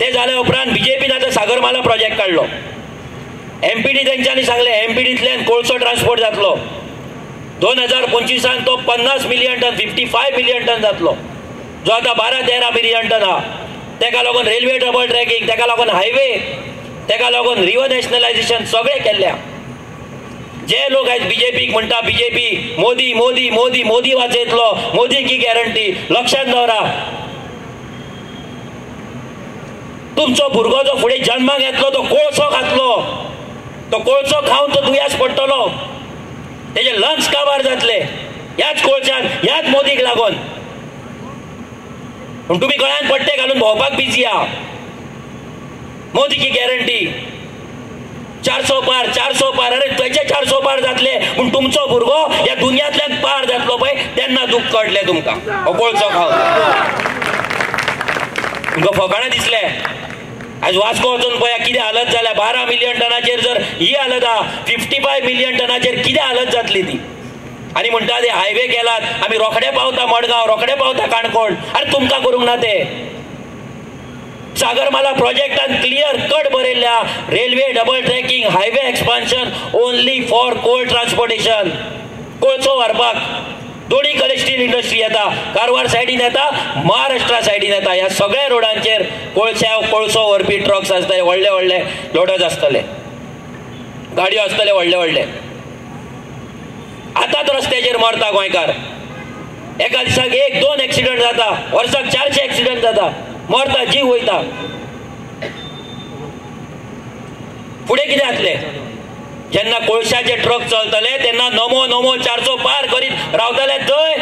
ते जाल्या उपरांत बीजेपीन आता सागरमाला प्रोजेक्ट काढलो. एमपीडी तेंच्यांनी सांगले एमपीडींतल्यान कोळसो ट्रान्सपोर्ट जातलो. 2025 तो 50 मिलियन टन 55 मिलियन टन जातलो, जो आता 12-13 मिलियन टन हा. तेका लागून रेल्वे डबल ट्रॅकिंग, तेका लागून हायवे, तेका लागून रिव्हर नॅशनलायझेशन सगळे केल्ल्या. जे लोक आज बीजेपीक म्हणटा बीजेपी मोदी मोदी मोदी मोदी वाचयतलो, मोदी की गॅरंटी, लक्षात दवरा. तुमचो भुरगो जो फुडें जन्माक येतलो तो कोळसो खातलो, तो कोळसो खावन तो दुयेंस पडटलो, तेजे लंग्स काबार जातले ह्याच कोळशान, ह्याच मोदीक लागून. पूण तुम्ही गळ्यान पट्टे घालून भोंवपाक बिजी आहा. मोदी की गॅरंटी 400 पार 400 पार. अरे तुझे 400 पार जातले पूण तुमचो भुरगो ह्या दुनियांतल्यान पार जातलो पळय तेन्ना दुःख कळटले तुमकां. हो कोळसो खावन तुमकां फकाणां दिसले. आज वास्को वचून पळया कितें हालत जाल्या. 12 मिलियन टनाचेर जर ही हालत आहा, 55 मिलियन टनाचेर कितें हालत जातली ती. आनी म्हणटा ते हायवे केलात, आमी रोखडे पावता मडगांव, रोखडे पावता काणकोण. अरे तुमकां करूंक ना ते. सागरमाला प्रोजेक्टान क्लियर कट बरयल्ल्या, railway double tracking, highway expansion only for coal transportation. कोळसो व्हरपाक दोन्ही कडेन स्टील इंडस्ट्री येता, कारवार सायडीन येता, महाराष्ट्रा सायडीन येता. ह्या सगळ्या रोडांचेर कोळसो व्हरपी ट्रक्स आसतले, व्हडले व्हडले लोडर्स आसतले, गाडयो आसतले व्हडले व्हडले. आतांच रस्त्याचेर मरता गोंयकार. एका दिसाक 1-2 एक्सिडंट जाता, वर्साक 400 एक्सिडंट जाता, मरता, जीव वयता. फुडें कितें जातलें? जेन्ना कोळशाचे ट्रक चलतले तेन्ना नमो नमो 400 पार करीत रावतले थंय.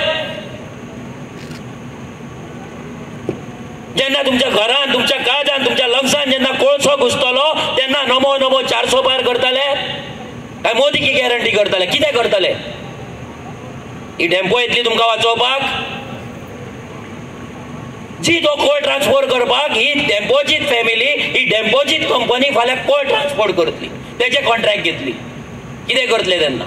जेन्ना तुमच्या घरान, तुमच्या काळजान, तुमच्या लंग्सान जेन्ना कोळसो घुसतलो तेन्ना नमो नमो 400 पार करतले. काय मोदी की गॅरंटी करतले? कितें करतले? ही डेम्पो येतली तुमकां वाचोवपाक? जी तो कोळ ट्रान्सपोर्ट करपाक ही डेम्पोचीच फॅमिली, ही डेम्पोचीच कंपनी फाल्यां कोळ ट्रान्सपोर्ट करतली, तेचे कॉन्ट्रॅक्ट घेतली. कितें करतले तेन्ना?